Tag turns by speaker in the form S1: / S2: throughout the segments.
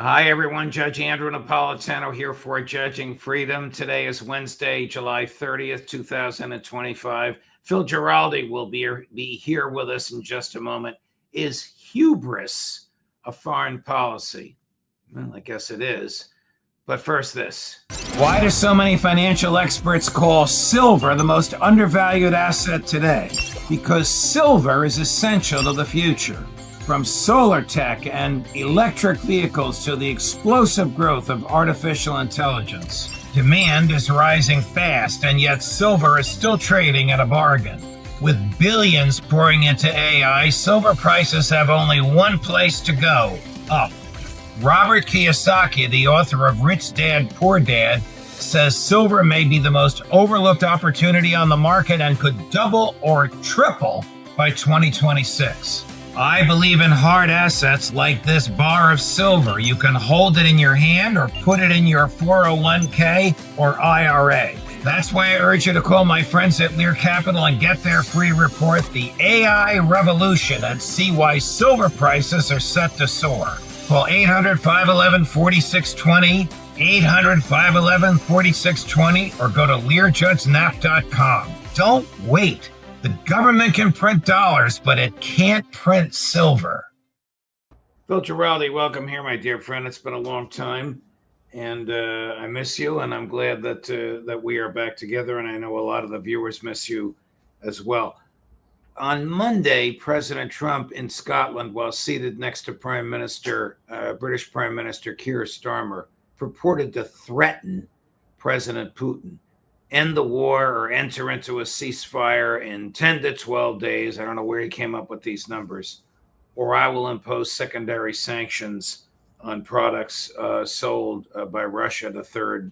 S1: Hi, everyone. Judge Andrew Napolitano here for Judging Freedom. Today is Wednesday, July 30th, 2025. Phil Giraldi will be here with us in just a moment. Is hubris a foreign policy? Well, I guess it is. But first, this. Why do so many financial experts call silver the most undervalued asset today? Because silver is essential to the future. From solar tech and electric vehicles to the explosive growth of artificial intelligence, demand is rising fast, and yet silver is still trading at a bargain. With billions pouring into AI, silver prices have only one place to go: up. Robert Kiyosaki, the author of Rich Dad, Poor Dad, says silver may be the most overlooked opportunity on the market and could double or triple by 2026. I believe in hard assets like this bar of silver. You can hold it in your hand or put it in your 401k or IRA. That's why I urge you to call my friends at Lear Capital and get their free report, The AI Revolution, and see why silver prices are set to soar. Call 800-511-4620, 800-511-4620, or go to LearJudgeNap.com. Don't wait. The government can print dollars, but it can't print silver. Phil Giraldi, welcome here, my dear friend. It's been a long time, and I miss you, and I'm glad that we are back together, and I know a lot of the viewers miss you as well. On Monday, President Trump in Scotland, while seated next to British Prime Minister Keir Starmer, purported to threaten President Putin. End the war or enter into a ceasefire in 10 to 12 days. I don't know where he came up with these numbers. Or I will impose secondary sanctions on products sold by Russia to third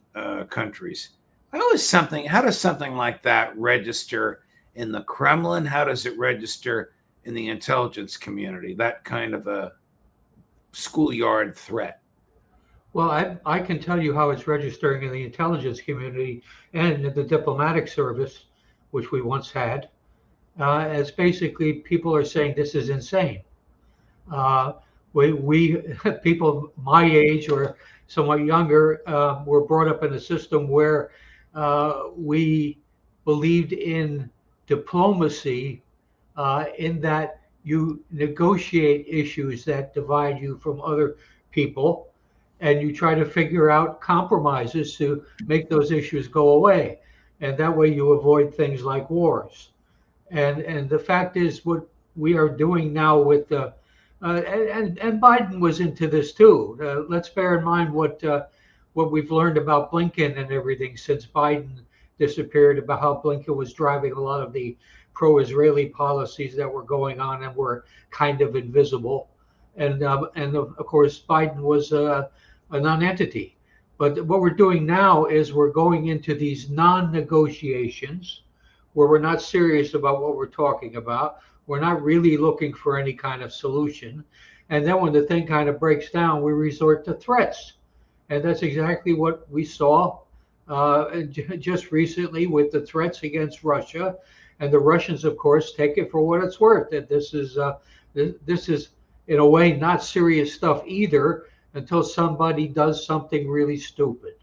S1: countries. How does something like that register in the Kremlin? How does it register in the intelligence community? That kind of a schoolyard threat.
S2: Well, I can tell you how it's registering in the intelligence community and in the diplomatic service, which we once had. As basically people are saying this is insane. We people my age or somewhat younger were brought up in a system where we believed in diplomacy, in that you negotiate issues that divide you from other people, and you try to figure out compromises to make those issues go away. And that way you avoid things like wars. And the fact is, what we are doing now with the, and Biden was into this too. Let's bear in mind what we've learned about Blinken and everything since Biden disappeared, about how Blinken was driving a lot of the pro-Israeli policies that were going on and were kind of invisible. And of course, Biden was a non-entity. But what we're doing now is we're going into these non-negotiations where we're not serious about what we're talking about. We're not really looking for any kind of solution. And then when the thing kind of breaks down, we resort to threats. And that's exactly what we saw just recently with the threats against Russia. And the Russians, of course, take it for what it's worth, that this is in a way not serious stuff either, until somebody does something really stupid.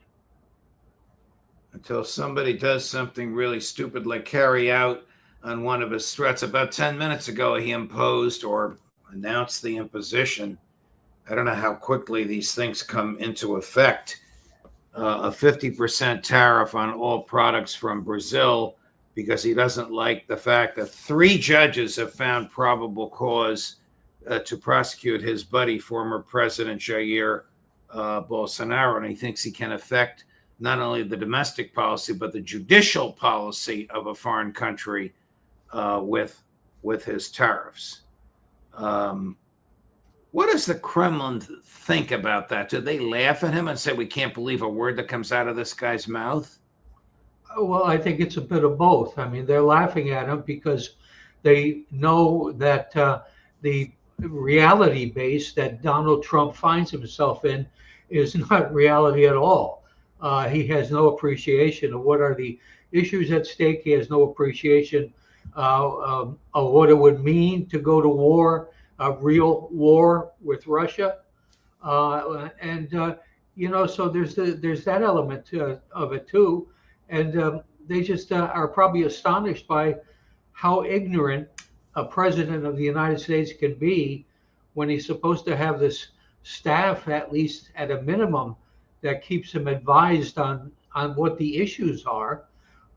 S1: Until somebody does something really stupid, like carry out on one of his threats. About 10 minutes ago, he imposed or announced the imposition. I don't know how quickly these things come into effect. A 50% tariff on all products from Brazil, because he doesn't like the fact that 3 judges have found probable cause to prosecute his buddy, former President Jair Bolsonaro. And he thinks he can affect not only the domestic policy, but the judicial policy of a foreign country with his tariffs. What does the Kremlin think about that? Do they laugh at him and say, we can't believe a word that comes out of this guy's mouth?
S2: Well, I think it's a bit of both. I mean, they're laughing at him because they know that the reality base that Donald Trump finds himself in is not reality at all. He has no appreciation of what are the issues at stake. He has no appreciation of what it would mean to go to war, a real war with Russia. And so there's that element of it too, and they just are probably astonished by how ignorant a president of the United States can be when he's supposed to have this staff, at least at a minimum, that keeps him advised on what the issues are.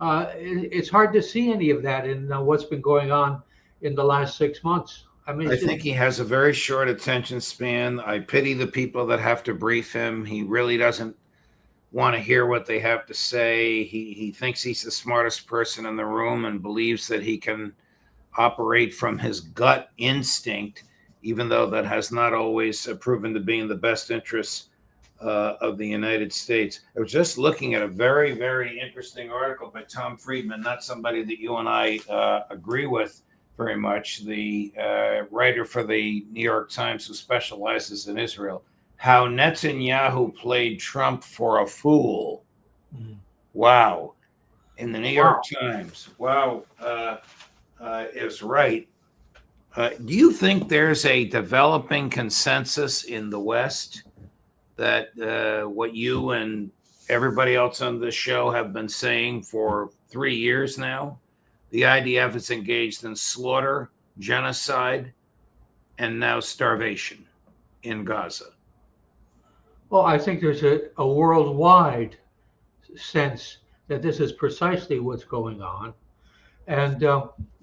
S2: It's hard to see any of that in what's been going on in the last 6 months. I mean,
S1: I think he has a very short attention span. I pity the people that have to brief him. He really doesn't want to hear what they have to say. He thinks he's the smartest person in the room and believes that he can operate from his gut instinct, even though that has not always proven to be in the best interests of the United States. I was just looking at a very, very interesting article by Tom Friedman, not somebody that you and I agree with very much, the writer for the New York Times who specializes in Israel, how Netanyahu played Trump for a fool. Wow. In the New York Times. Wow. Is right. Do you think there's a developing consensus in the West that what you and everybody else on this show have been saying for 3 years now? The IDF is engaged in slaughter, genocide, and now starvation in Gaza.
S2: Well, I think there's a worldwide sense that this is precisely what's going on. And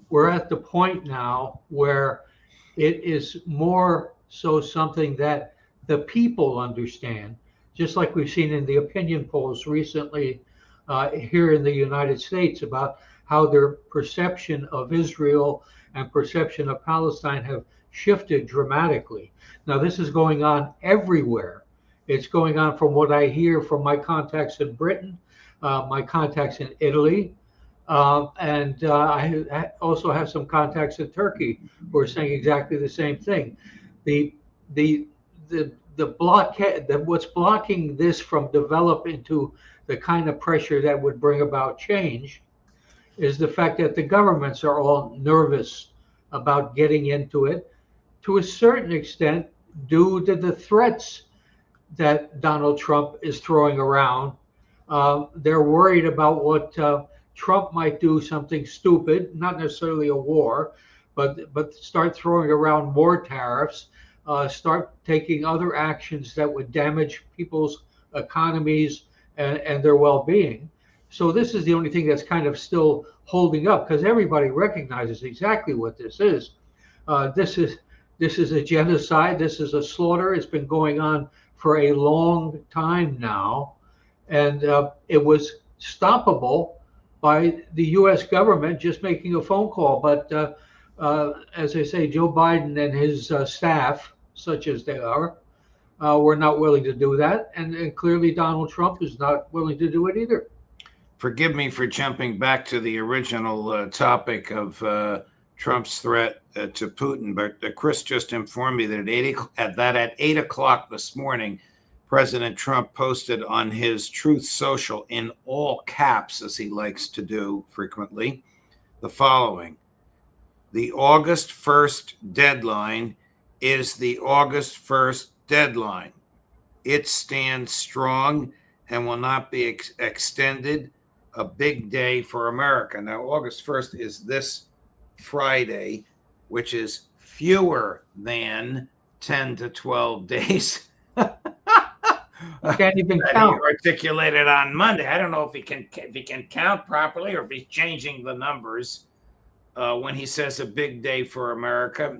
S2: we're at the point now where it is more so something that the people understand, just like we've seen in the opinion polls recently here in the United States about how their perception of Israel and perception of Palestine have shifted dramatically. Now, this is going on everywhere. It's going on from what I hear from my contacts in Britain, my contacts in Italy, and I also have some contacts in Turkey who are saying exactly the same thing. The blockade, what's blocking this from developing into the kind of pressure that would bring about change is the fact that the governments are all nervous about getting into it to a certain extent due to the threats that Donald Trump is throwing around. They're worried about what Trump might do, something stupid, not necessarily a war, but start throwing around more tariffs, start taking other actions that would damage people's economies and their well-being. So this is the only thing that's kind of still holding up, because everybody recognizes exactly what this is. This is a genocide. This is a slaughter. It's been going on for a long time now, and it was stoppable by the U.S. government just making a phone call. But as I say, Joe Biden and his staff, such as they are, were not willing to do that, and clearly Donald Trump is not willing to do it either.
S1: Forgive me for jumping back to the original topic of Trump's threat to Putin, but Chris just informed me that at 8 o'clock this morning, President Trump posted on his Truth Social, in all caps, as he likes to do frequently, the following: the August 1st deadline is the August 1st deadline. It stands strong and will not be extended. A big day for America. Now, August 1st is this Friday, which is fewer than 10 to 12 days.
S2: Can't even count.
S1: He articulated on Monday. I don't know if he can count properly or if he's changing the numbers. When he says a big day for America,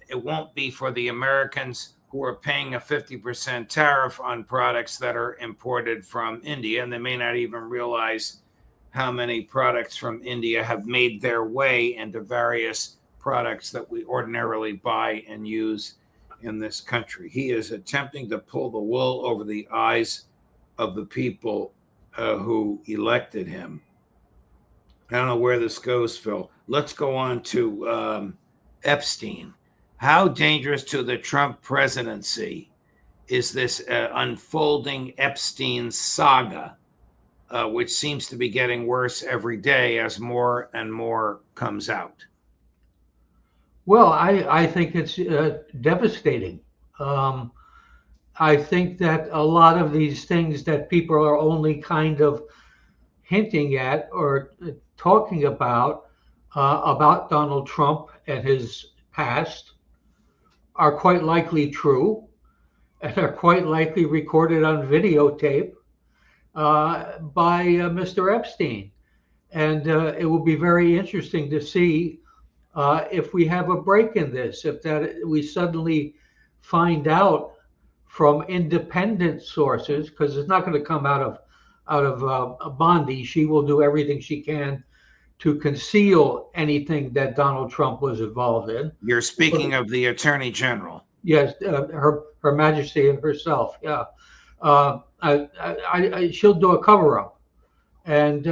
S1: it won't be for the Americans who are paying a 50% tariff on products that are imported from India, and they may not even realize how many products from India have made their way into various products that we ordinarily buy and use in this country. He is attempting to pull the wool over the eyes of the people who elected him. I don't know where this goes, Phil. Let's go on to Epstein. How dangerous to the Trump presidency is this unfolding Epstein saga, which seems to be getting worse every day as more and more comes out?
S2: Well, I think it's devastating. I think that a lot of these things that people are only kind of hinting at or talking about Donald Trump and his past are quite likely true and are quite likely recorded on videotape by Mr. Epstein. And it will be very interesting to see if we have a break in this, if that we suddenly find out from independent sources, because it's not going to come out of Bondi. She will do everything she can to conceal anything that Donald Trump was involved in.
S1: You're speaking of the Attorney General.
S2: Yes, Her Majesty herself. Yeah, she'll do a cover up, and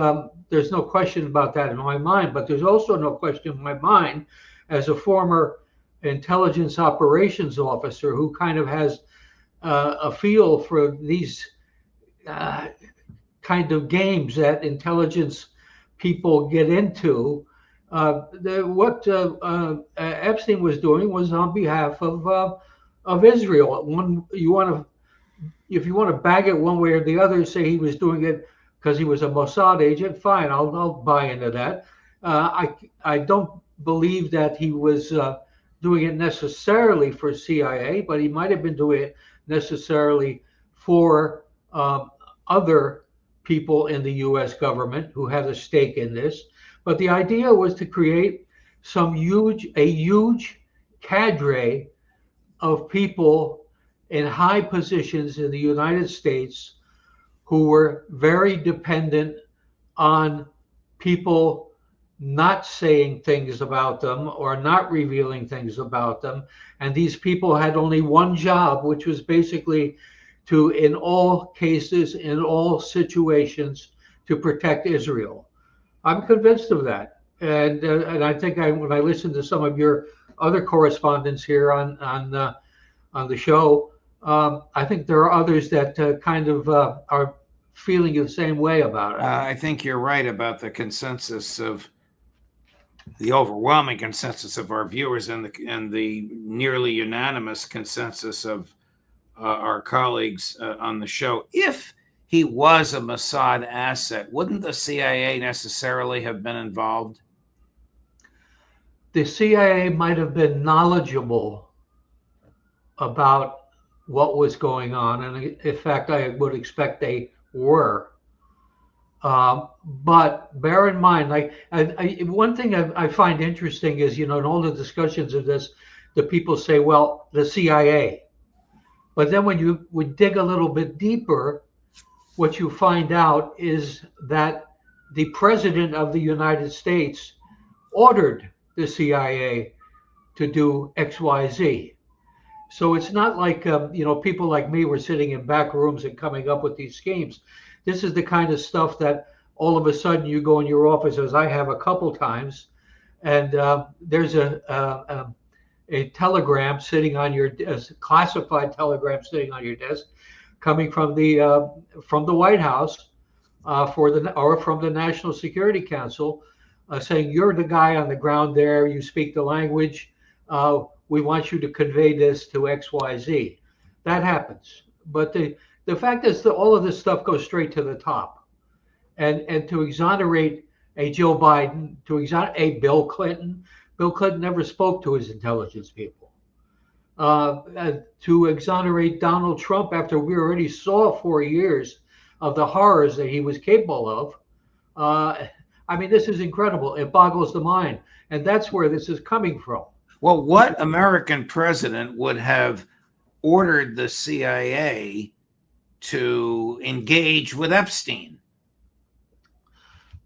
S2: there's no question about that in my mind. But there's also no question in my mind, as a former intelligence operations officer who kind of has a feel for these kind of games that intelligence people get into. What Epstein was doing was on behalf of Israel. If you want to bag it one way or the other, say he was doing it because he was a Mossad agent, fine, I'll buy into that. I don't believe that he was doing it necessarily for CIA, but he might have been doing it necessarily for other people in the U.S. government who had a stake in this. But the idea was to create a huge cadre of people in high positions in the United States who were very dependent on people not saying things about them or not revealing things about them. And these people had only one job, which was basically to, in all cases, in all situations, to protect Israel. I'm convinced of that. And I think when I listen to some of your other correspondents here on the show, I think there are others that kind of are feeling the same way about it.
S1: I think you're right about the overwhelming consensus of our viewers and the nearly unanimous consensus of our colleagues on the show. If he was a Mossad asset, wouldn't the CIA necessarily have been involved?
S2: The CIA might have been knowledgeable about what was going on, and in fact, I would expect they were. But bear in mind, one thing I find interesting is, in all the discussions of this, the people say, well, the CIA. But then when you would dig a little bit deeper, what you find out is that the President of the United States ordered the CIA to do XYZ. So it's not like, people like me were sitting in back rooms and coming up with these schemes. This is the kind of stuff that all of a sudden you go in your office, as I have a couple times, and there's a telegram sitting on your desk, classified telegram sitting on your desk, coming from the White House or from the National Security Council, saying, you're the guy on the ground there, you speak the language, we want you to convey this to XYZ. That happens. But the fact is that all of this stuff goes straight to the top. And to exonerate a Joe Biden, to exonerate a Bill Clinton never spoke to his intelligence people. To exonerate Donald Trump after we already saw 4 years of the horrors that he was capable of. This is incredible. It boggles the mind. And that's where this is coming from.
S1: Well, what American president would have ordered the CIA to engage with Epstein?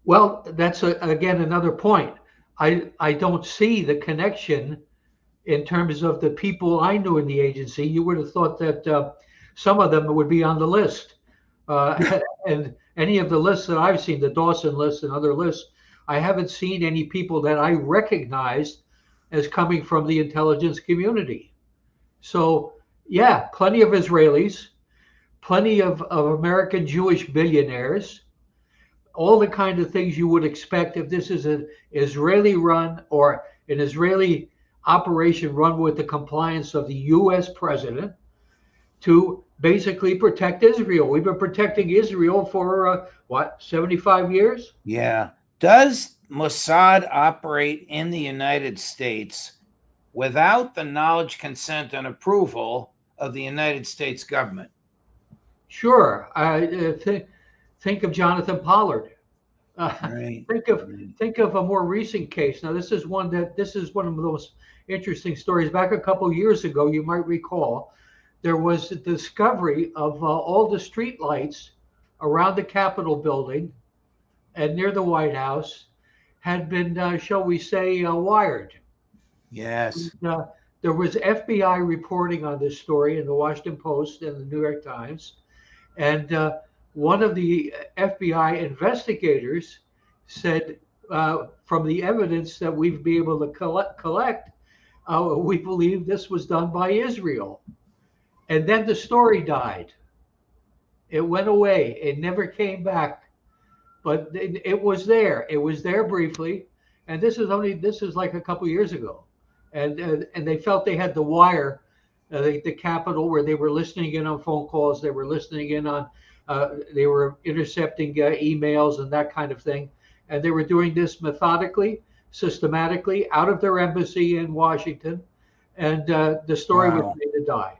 S2: Well, that's again another point. I don't see the connection in terms of the people I knew in the agency. You would have thought that some of them would be on the list. And any of the lists that I've seen, the Dawson list and other lists, I haven't seen any people that I recognized as coming from the intelligence community. So, yeah, plenty of Israelis, plenty of American Jewish billionaires, all the kind of things you would expect if this is an Israeli run or an Israeli operation run with the compliance of the U.S. president. to basically protect Israel. We've been protecting Israel for 75 years?
S1: Yeah. Does Mossad operate in the United States without the knowledge, consent, and approval of the United States government?
S2: Sure. Think of Jonathan Pollard.
S1: Right.
S2: Think of
S1: Right.
S2: a more recent case. Now, this is one of the most interesting stories. Back a couple years ago, you might recall, there was a discovery of all the street lights around the Capitol building and near the White House had been, shall we say, wired.
S1: Yes.
S2: Uh, there was FBI reporting on this story in the Washington Post and the New York Times. And one of the FBI investigators said, from the evidence that we've been able to collect, we believe this was done by Israel. And then the story died. It went away. It never came back. But it was there. It was there briefly. And this is like a couple years ago. And they felt they had the wire, the Capitol, where they were listening in on phone calls. They were listening in on, they were intercepting emails and that kind of thing. And they were doing this methodically, systematically, out of their embassy in Washington. And the story was
S1: Wow.
S2: made to die.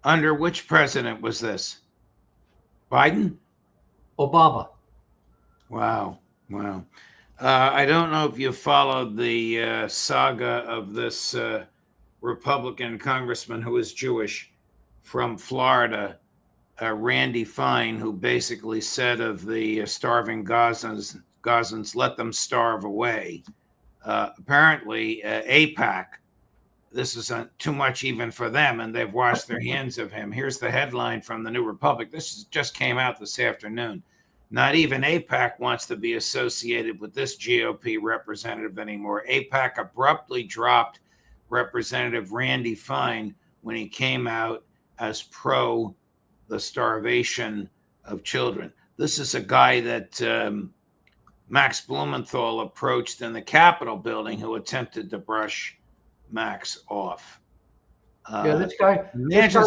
S1: Under which president was this? Biden?
S2: Obama.
S1: Wow. Wow. I don't know if you followed the saga of this Republican congressman who is Jewish from Florida, Randy Fine, who basically said of the starving Gazans, let them starve away. Apparently, AIPAC, this is too much even for them, and they've washed their hands of him. Here's the headline from the New Republic. Just came out this afternoon. Not even AIPAC wants to be associated with this GOP representative anymore. AIPAC abruptly dropped Representative Randy Fine when he came out as pro the starvation of children. This is a guy that Max Blumenthal approached in the Capitol building, who attempted to brush Max off.
S2: Yeah, this guy.
S1: Imagine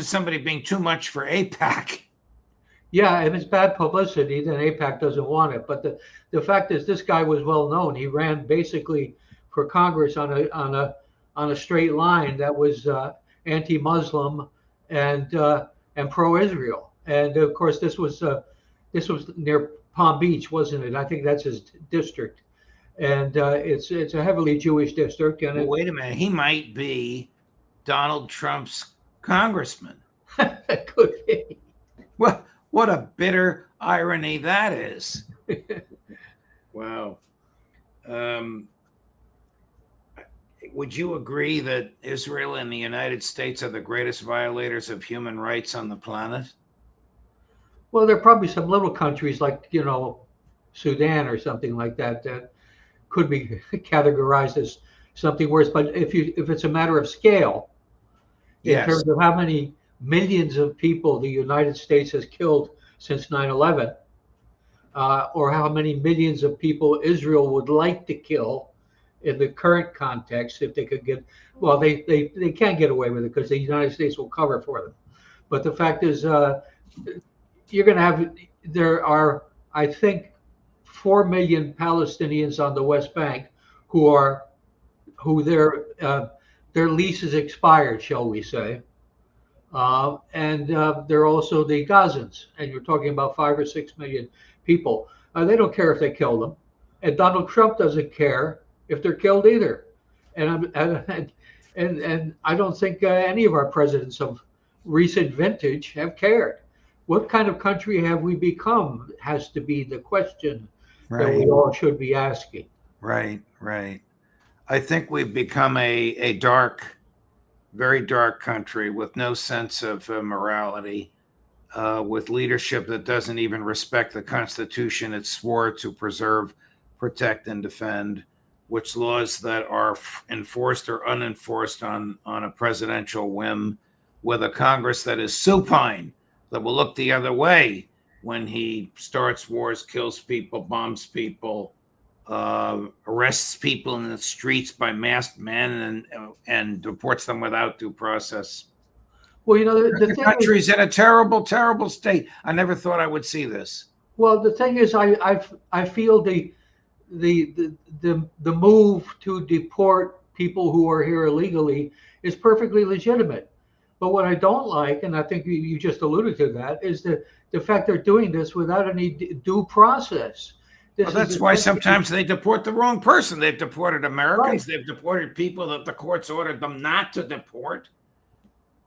S1: somebody being too much for AIPAC.
S2: Yeah, if it's bad publicity, then AIPAC doesn't want it. But the fact is, this guy was well known. He ran basically for Congress on a straight line that was anti-Muslim and pro-Israel. And of course, this was near Palm Beach, wasn't it? I think that's his district, and it's a heavily Jewish district. And
S1: well, wait a minute, he might be Donald Trump's congressman.
S2: It could be.
S1: What a bitter irony that is. Wow. Would you agree that Israel and the United States are the greatest violators of human rights on the planet?
S2: Well, there are probably some little countries like, Sudan or something like that that could be categorized as something worse. But if it's a matter of scale, in terms of how many millions of people the United States has killed since 9/11, or how many millions of people Israel would like to kill in the current context, if they could get, well, they can't get away with it because the United States will cover for them. But the fact is, there are, I think, 4 million Palestinians on the West Bank who their lease is expired, shall we say. And there are also the Gazans, and you're talking about 5 or 6 million people. They don't care if they kill them, and Donald Trump doesn't care if they're killed either. And I don't think any of our presidents of recent vintage have cared. What kind of country have we become has to be the question that we all should be asking.
S1: Right. I think we've become a dark, very dark country with no sense of morality, with leadership that doesn't even respect the Constitution it swore to preserve, protect, and defend, which laws that are enforced or unenforced on a presidential whim, with a Congress that is supine, that will look the other way when he starts wars, kills people, bombs people, arrests people in the streets by masked men and deports them without due process.
S2: Well, you know, the
S1: The
S2: thing
S1: country's
S2: is,
S1: in a terrible, terrible state. I never thought I would see this.
S2: well, the thing is, I feel the move to deport people who are here illegally is perfectly legitimate. But what I don't like, and I think you just alluded to that, is the fact they're doing this without any due process.
S1: Well,
S2: This is
S1: that's why
S2: essentially
S1: sometimes they deport the wrong person. They've deported
S2: right.
S1: Americans. They've deported people that the courts ordered them not to deport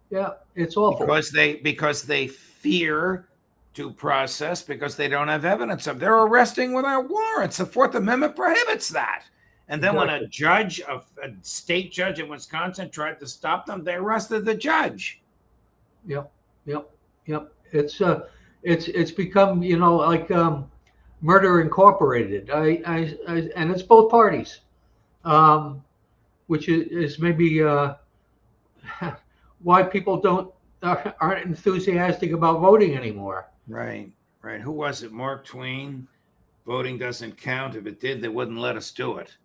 S2: Yeah, it's awful.
S1: because they fear due process because they don't have evidence of. They're arresting without warrants. The Fourth Amendment prohibits that. And then when a judge, a state judge in Wisconsin, tried to stop them, they arrested the judge.
S2: Yep, yep, yep. It's become, you know, like Murder Incorporated. And it's both parties, which is maybe why people aren't enthusiastic about voting anymore.
S1: Right, right. Who was it? Mark Twain. Voting doesn't count. If it did, they wouldn't let us do it.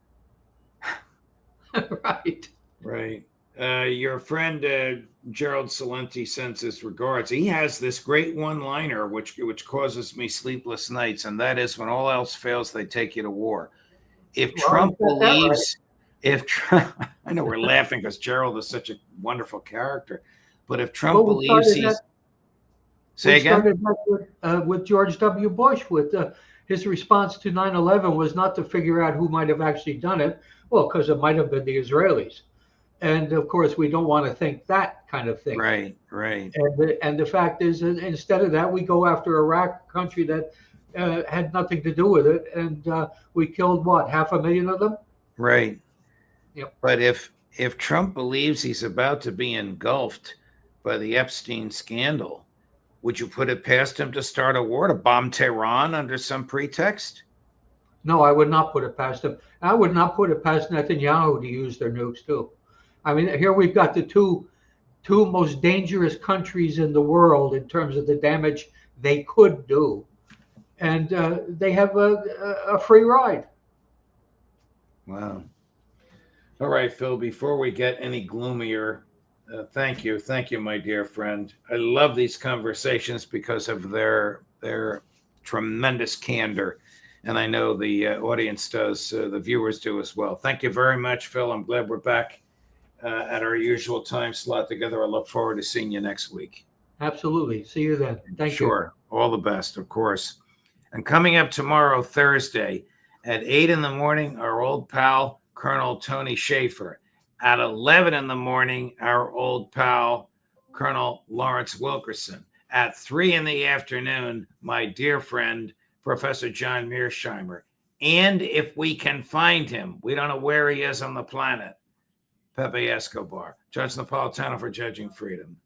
S2: Right.
S1: Right. Your friend Gerald Salenti sends his regards. He has this great one-liner which causes me sleepless nights, and that is, when all else fails, they take you to war. If Trump believes, if Trump, I know we're laughing because Gerald is such a wonderful character, but if Trump believes he's, say again.
S2: We started with George W. Bush with his response to 9/11 was not to figure out who might have actually done it. Well, because it might have been the Israelis. And of course, we don't want to think that kind of thing.
S1: Right, right.
S2: And the fact is, instead of that, we go after Iraq, a country that had nothing to do with it. And we killed, what, 500,000 of them?
S1: Right.
S2: Yep.
S1: But if Trump believes he's about to be engulfed by the Epstein scandal, would you put it past him to start a war, to bomb Tehran under some pretext?
S2: No, I would not put it past him. I would not put it past Netanyahu to use their nukes too. I mean, here we've got the two most dangerous countries in the world in terms of the damage they could do, and they have a free ride.
S1: Wow. All right, Phil, before we get any gloomier, thank you, my dear friend. I love these conversations because of their tremendous candor. And I know the audience does, the viewers do as well. Thank you very much, Phil. I'm glad we're back at our usual time slot together. I look forward to seeing you next week.
S2: Absolutely. See you then. Thank you.
S1: Sure. All the best, of course. And coming up tomorrow, Thursday, at 8 in the morning, our old pal, Colonel Tony Schaefer. At 11 in the morning, our old pal, Colonel Lawrence Wilkerson. At 3 in the afternoon, my dear friend, Professor John Mearsheimer. And if we can find him, we don't know where he is on the planet, Pepe Escobar. Judge Napolitano for Judging Freedom.